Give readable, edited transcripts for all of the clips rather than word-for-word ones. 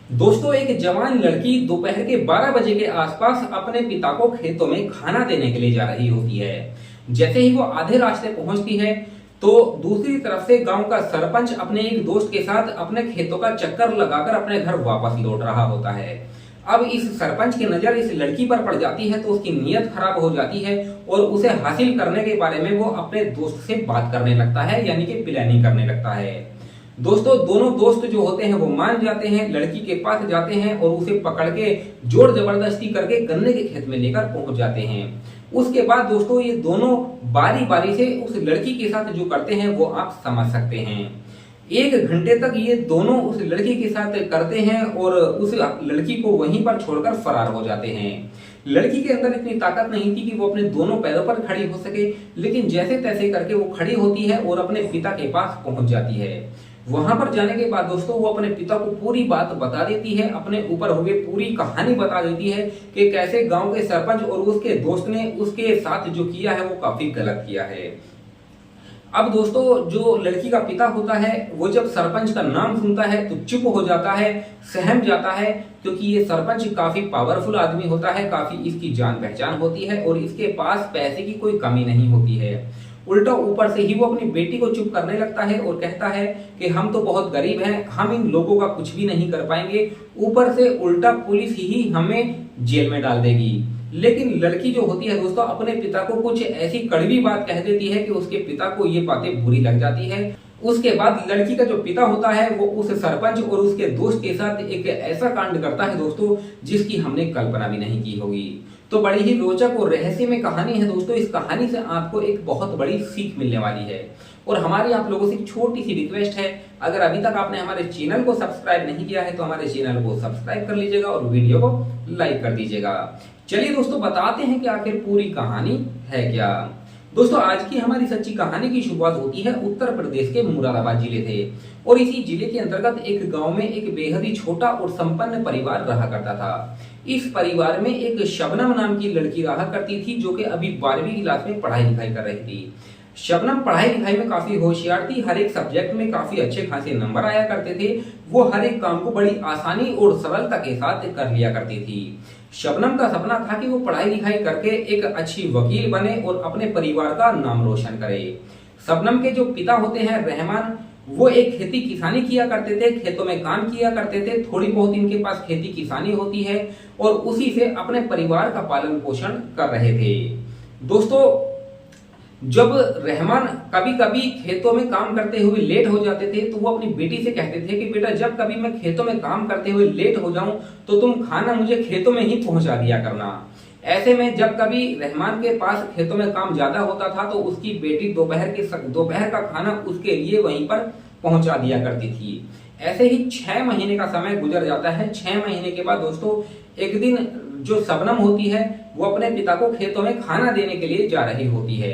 दोस्तों, एक जवान लड़की दोपहर के 12 बजे के आसपास अपने पिता को खेतों में खाना देने के लिए जा रही होती है। जैसे ही वो आधे रास्ते पहुंचती है, तो दूसरी तरफ से गांव का सरपंच अपने एक दोस्त के साथ अपने खेतों का चक्कर लगाकर अपने घर वापस लौट रहा होता है। अब इस सरपंच की नजर इस लड़की पर पड़ जाती है, तो उसकी नीयत खराब हो जाती है और उसे हासिल करने के बारे में वो अपने दोस्त से बात करने लगता है, यानी कि प्लानिंग करने लगता है। दोस्तों, दोनों दोस्त जो होते हैं वो मान जाते हैं, लड़की के पास जाते हैं और उसे पकड़ के जोर जबरदस्ती करके गन्ने के खेत में लेकर पहुंच जाते हैं। उसके बाद दोस्तों, ये दोनों बारी बारी से उस लड़की के साथ जो करते हैं वो आप समझ सकते हैं। 1 घंटे तक ये दोनों उस लड़की के साथ करते हैं और उस लड़की को वहीं पर छोड़कर फरार हो जाते हैं। लड़की के अंदर इतनी ताकत नहीं थी कि वो अपने दोनों पैरों पर खड़ी हो सके, लेकिन जैसे तैसे करके वो खड़ी होती है और अपने पिता के पास पहुंच जाती है। वहां पर जाने के बाद दोस्तों, वो अपने पिता को पूरी बात बता देती है, अपने ऊपर हुए पूरी कहानी बता देती है कि कैसे गांव के सरपंच और उसके दोस्त ने उसके साथ जो किया है वो काफी गलत किया है। अब दोस्तों, जो लड़की का पिता होता है वो जब सरपंच का नाम सुनता है तो चुप हो जाता है, सहम जाता है, क्योंकि ये सरपंच काफी पावरफुल आदमी होता है, काफी इसकी जान पहचान होती है और इसके पास पैसे की कोई कमी नहीं होती है। उल्टा ऊपर से ही वो अपनी बेटी को चुप करने लगता है और कहता है कि हम तो बहुत गरीब हैं, हम इन लोगों का कुछ भी नहीं कर पाएंगे, ऊपर से उल्टा पुलिस ही हमें जेल में डाल देगी। लेकिन लड़की जो होती है दोस्तों, अपने पिता को कुछ ऐसी कड़वी बात कह देती है कि उसके पिता को ये बातें बुरी लग जाती है। उसके बाद लड़की का जो पिता होता है वो उस सरपंच और उसके दोस्त के साथ एक ऐसा कांड करता है दोस्तों, जिसकी हमने कल्पना भी नहीं की होगी। तो बड़ी ही रोचक और रहस्यमय कहानी है दोस्तों। इस कहानी से आपको एक बहुत बड़ी सीख मिलने वाली है और हमारी आप लोगों से एक छोटी सी रिक्वेस्ट है, अगर अभी तक आपने हमारे चैनल को सब्सक्राइब नहीं किया है तो हमारे चैनल को सब्सक्राइब कर लीजिएगा और वीडियो को लाइक कर दीजिएगा। चलिए दोस्तों, बताते हैं कि आखिर पूरी कहानी है क्या। दोस्तों, आज की हमारी सच्ची कहानी की शुरुआत होती है उत्तर प्रदेश के मुरादाबाद जिले से और इसी जिले के अंतर्गत एक गांव में एक बेहद ही छोटा और संपन्न परिवार रहा करता था। इस परिवार में एक शबनम नाम की लड़की रहा करती थी, जो कि अभी 12वीं क्लास में पढ़ाई लिखाई कर रही थी। शबनम पढ़ाई लिखाई में काफी होशियार थी, हर एक सब्जेक्ट में काफी अच्छे खासे नंबर आया करते थे। वो हर एक काम को बड़ी आसानी और सरलता के साथ कर लिया करती थी। शबनम का सपना था कि वो पढ़ाई लिखाई करके एक अच्छी वकील बने और अपने परिवार का नाम रोशन करे। शबनम के जो पिता होते हैं रहमान, वो एक खेती किसानी किया करते थे, खेतों में काम किया करते थे, थोड़ी बहुत इनके पास खेती किसानी होती है और उसी से अपने परिवार का पालन पोषण कर रहे थे। दोस्तों, जब रहमान कभी कभी खेतों में काम करते हुए लेट हो जाते थे, तो वो अपनी बेटी से कहते थे कि बेटा, जब कभी मैं खेतों में काम करते हुए लेट हो जाऊं तो तुम खाना मुझे खेतों में ही पहुंचा दिया करना। ऐसे में जब कभी रहमान के पास खेतों में काम ज्यादा होता था तो उसकी बेटी दोपहर का खाना उसके लिए वहीं पर पहुंचा दिया करती थी। ऐसे ही 6 महीने का समय गुजर जाता है। 6 महीने के बाद दोस्तों, एक दिन जो शबनम होती है वो अपने पिता को खेतों में खाना देने के लिए जा रही होती है।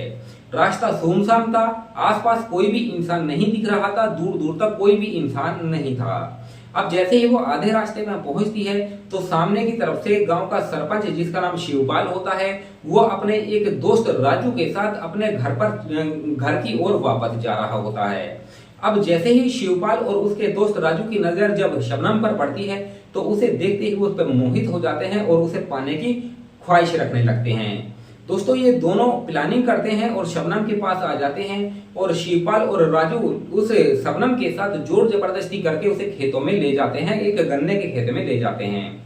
रास्ता सुनसान था, आसपास कोई भी इंसान नहीं दिख रहा था, दूर दूर तक कोई भी इंसान नहीं था। अब जैसे ही वो आधे रास्ते में पहुंचती है तो सामने की तरफ से गांव का सरपंच, जिसका नाम शिवपाल होता है, वो अपने एक दोस्त राजू के साथ अपने घर की ओर वापस जा रहा होता है। अब जैसे ही शिवपाल और उसके दोस्त राजू की नजर जब शबनम पर पड़ती है तो उसे देखते ही वो उस पर मोहित हो जाते हैं और उसे पाने की ख्वाहिश रखने लगते हैं। दोस्तों, ये दोनों प्लानिंग करते हैं और शबनम के पास आ जाते हैं और शिवपाल और राजू उस शबनम के साथ जोर जबरदस्ती करके उसे खेतों में ले जाते हैं, एक गन्ने के खेत में ले जाते हैं।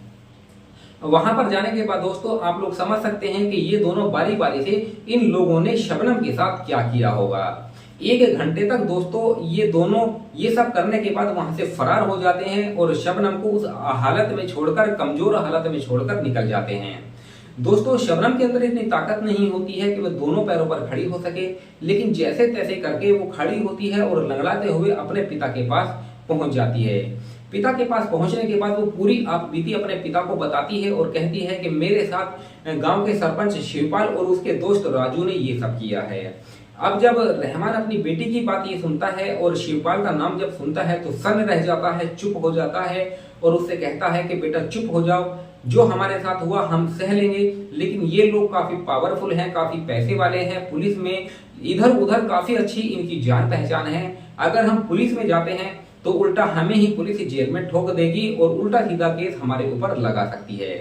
वहां पर जाने के बाद दोस्तों, आप लोग समझ सकते हैं कि ये दोनों बारी बारी से इन लोगों ने शबनम के साथ क्या किया होगा। 1 घंटे तक दोस्तों ये दोनों ये सब करने के बाद वहां से फरार हो जाते हैं और शबनम को उस हालत में छोड़कर, कमजोर हालत में छोड़कर निकल जाते हैं। दोस्तों, शबनम के अंदर इतनी ताकत नहीं होती है कि वह दोनों पैरों पर खड़ी हो सके, लेकिन जैसे तैसे करके वो खड़ी होती है और लंगड़ाते हुए अपने पिता के पास पहुंच जाती है। पिता के पास पहुंचने के बाद वो पूरी आपबीती अपने पिता को बताती है और कहती है कि मेरे साथ गांव के सरपंच शिवपाल और उसके दोस्त राजू ने ये सब किया है। अब जब रहमान अपनी बेटी की बात ये सुनता है और शिवपाल का नाम जब सुनता है तो सन्न रह जाता है, चुप हो जाता है और उससे कहता है कि बेटा चुप हो जाओ, जो हमारे साथ हुआ हम सह लेंगे, लेकिन ये लोग काफी पावरफुल हैं, काफी पैसे वाले हैं, पुलिस में इधर उधर काफी अच्छी इनकी जान पहचान है। अगर हम पुलिस में जाते हैं तो उल्टा हमें ही पुलिस जेल में ठोक देगी और उल्टा सीधा केस हमारे ऊपर लगा सकती है।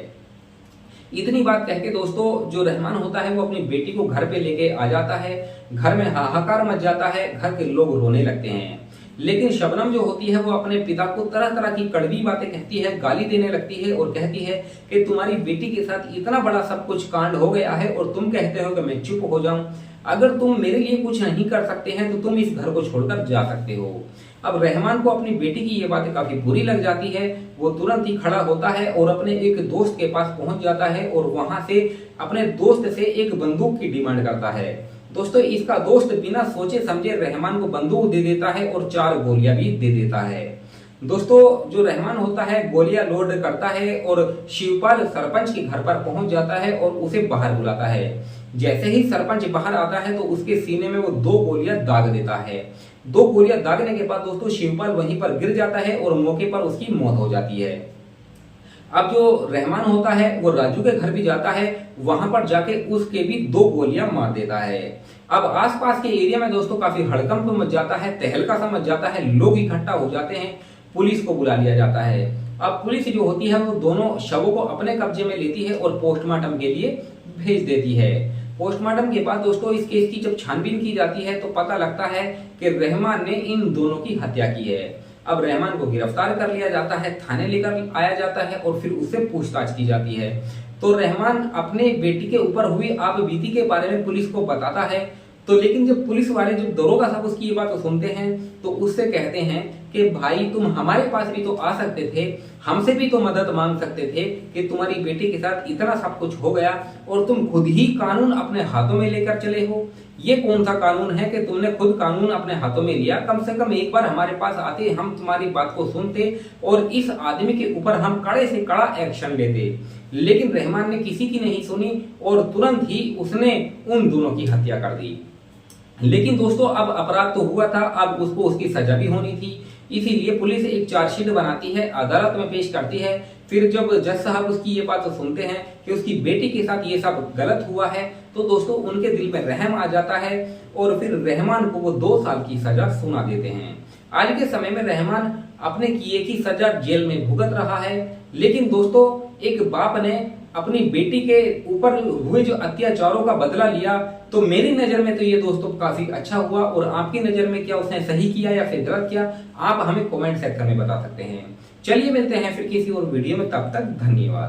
इतनी बात कह के दोस्तों जो रहमान होता है वो अपनी बेटी को घर पे लेके आ जाता है। घर में हाहाकार मच जाता है, घर के लोग रोने लगते हैं। लेकिन शबनम जो होती है वो अपने पिता को तरह तरह की कड़वी बातें कहती है, गाली देने लगती है और कहती है कि तुम्हारी बेटी के साथ इतना बड़ा सब कुछ कांड हो गया है और तुम कहते हो कि मैं चुप हो जाऊं। अगर तुम मेरे लिए कुछ नहीं कर सकते हैं तो तुम इस घर को छोड़कर जा सकते हो। अब रहमान को अपनी बेटी की ये बातें काफी बुरी लग जाती है। वो तुरंत ही खड़ा होता है और अपने एक दोस्त के पास पहुंच जाता है और वहां से अपने दोस्त से एक बंदूक की डिमांड करता है। दोस्तों इसका दोस्त बिना सोचे समझे रहमान को बंदूक दे देता है और 4 गोलियां भी दे देता है। दोस्तों जो रहमान होता है गोलियां लोड करता है और शिवपाल सरपंच के घर पर पहुंच जाता है और उसे बाहर बुलाता है। जैसे ही सरपंच बाहर आता है तो उसके सीने में वो 2 गोलियां दाग देता है। 2 गोलियां दागने के बाद दोस्तों शिवपाल वहीं पर गिर जाता है और मौके पर उसकी मौत हो जाती है। अब जो रहमान होता है वो राजू के घर भी जाता है, वहां पर जाके उसके भी 2 गोलियां मार देता है। अब आसपास के एरिया में दोस्तों काफी हड़कंप मच जाता है, तहलका सा मच जाता है, लोग इकट्ठा हो जाते हैं, पुलिस को बुला लिया जाता है। अब पुलिस जो होती है वो दोनों शवों को अपने कब्जे में लेती है और पोस्टमार्टम के लिए भेज देती है। पोस्टमार्टम के बाद दोस्तों इस केस की जब छानबीन की जाती है तो पता लगता है कि रहमान ने इन दोनों की हत्या की है। अब रहमान को गिरफ्तार कर लिया जाता है, थाने लेकर आया जाता है और फिर उससे पूछताछ की जाती है। तो रहमान अपने बेटी के ऊपर हुई आपबीती के बारे में पुलिस को बताता है। तो लेकिन जब पुलिस वाले जब दरोगा साहब उसकी ये बात सुनते हैं तो उससे कहते हैं कि भाई तुम हमारे पास भी तो आ सकते थे, हमसे भी तो मदद मांग सकते थे कि तुम्हारी बेटी के साथ इतना सब कुछ हो गया और तुम खुद ही कानून अपने हाथों में लेकर चले हो। ये कौन सा कानून है कि तुमने खुद कानून अपने हाथों में लिया? कम से कम एक बार हमारे पास आते, हम तुम्हारी बात को सुनते और इस आदमी के ऊपर हम कड़े से कड़ा एक्शन लेते। लेकिन रहमान ने किसी की नहीं सुनी और तुरंत ही उसने उन दोनों की हत्या कर दी। लेकिन दोस्तों अब अपराध तो हुआ था, अब उसको उसकी सजा भी होनी थी। इसीलिए पुलिस एक चार्जशीट बनाती है, अदालत में पेश करती है। फिर जब जज साहब उसकी ये बात सुनते हैं कि उसकी बेटी के साथ ये सब गलत हुआ है तो दोस्तों उनके दिल में रहम आ जाता है और फिर रहमान को वो 2 साल की सजा सुना देते हैं। आज के समय में रहमान अपने किए की सजा जेल में भुगत रहा है। लेकिन दोस्तों एक बाप ने अपनी बेटी के ऊपर हुए जो अत्याचारों का बदला लिया तो मेरी नजर में तो ये दोस्तों काफी अच्छा हुआ। और आपकी नजर में क्या उसने सही किया या फिर गलत किया, आप हमें कमेंट सेक्शन में बता सकते हैं। चलिए मिलते हैं फिर किसी और वीडियो में, तब तक धन्यवाद।